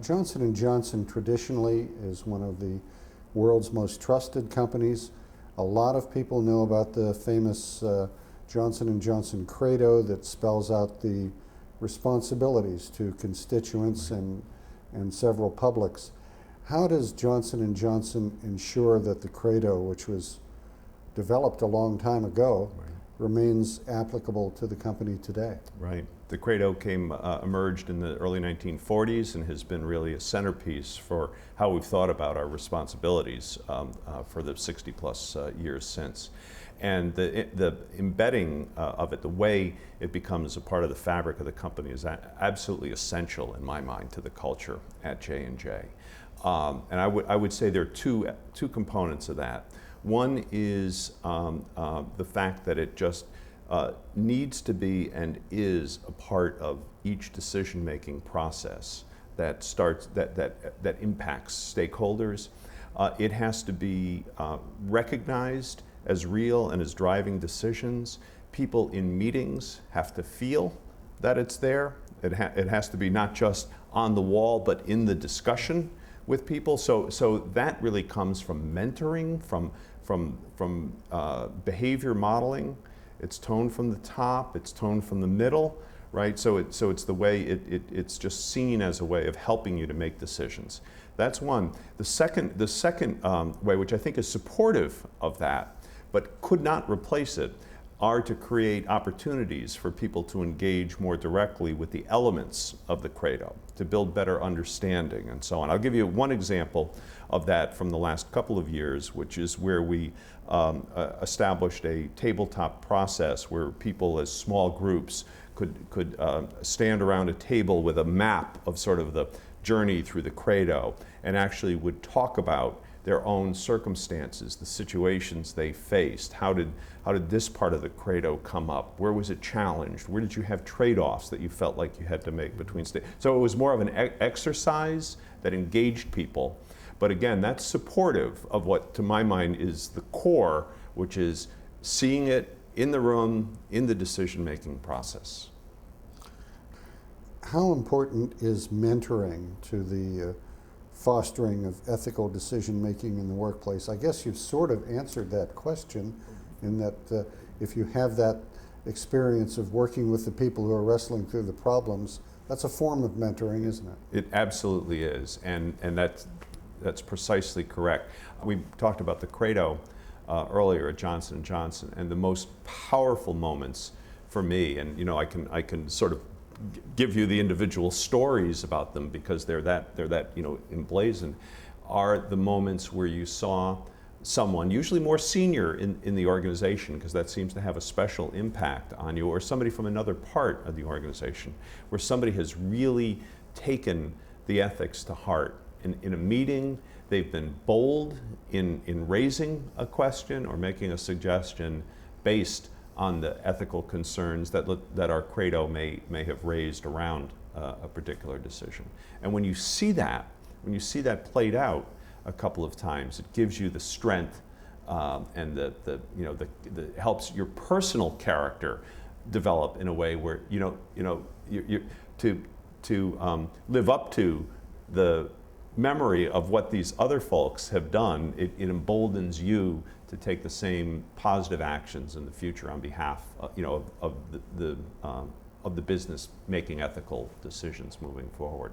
Johnson and Johnson traditionally is one of the world's most trusted companies. A lot of people know about the famous Johnson and Johnson credo that spells out the responsibilities to constituents and several publics. How does Johnson and Johnson ensure that the credo, which was developed a long time ago, remains applicable to the company today? Right. The credo emerged in the early 1940s and has been really a centerpiece for how we've thought about our responsibilities for the 60 plus years since. And the embedding of it, the way it becomes a part of the fabric of the company, is absolutely essential in my mind to the culture at J&J. And I would say there are two components of that. One is the fact that it just needs to be and is a part of each decision-making process that impacts stakeholders. It has to be recognized as real and as driving decisions. People in meetings have to feel that it's there. It has to be not just on the wall, but in the discussion with people. So that really comes from mentoring, from behavior modeling. It's toned from the top, it's toned from the middle, right? So it's the way it's just seen as a way of helping you to make decisions. That's one. The second way, which I think is supportive of that, but could not replace it, are to create opportunities for people to engage more directly with the elements of the credo, to build better understanding and so on. I'll give you one example of that from the last couple of years, which is where we established a tabletop process where people as small groups could stand around a table with a map of sort of the journey through the credo and actually would talk about their own circumstances, the situations they faced. How did this part of the credo come up? Where was it challenged? Where did you have trade-offs that you felt like you had to make between states? So it was more of an exercise that engaged people. But again, that's supportive of what, to my mind, is the core, which is seeing it in the room, in the decision-making process. How important is mentoring to the fostering of ethical decision-making in the workplace? I guess you've sort of answered that question in that if you have that experience of working with the people who are wrestling through the problems, that's a form of mentoring, isn't it? It absolutely is, and that's precisely correct. We talked about the credo earlier at Johnson & Johnson, and the most powerful moments for me, and you know, I can sort of give you the individual stories about them because they're that emblazoned, are the moments where you saw someone, usually more senior in the organization, because that seems to have a special impact on you, or somebody from another part of the organization, where somebody has really taken the ethics to heart. In a meeting, they've been bold in raising a question or making a suggestion based on the ethical concerns that our credo may have raised around a particular decision. And when you see that played out a couple of times, it gives you the strength and the helps your personal character develop in a way where you to live up to the memory of what these other folks have done. It emboldens you to take the same positive actions in the future on behalf of the business making ethical decisions moving forward.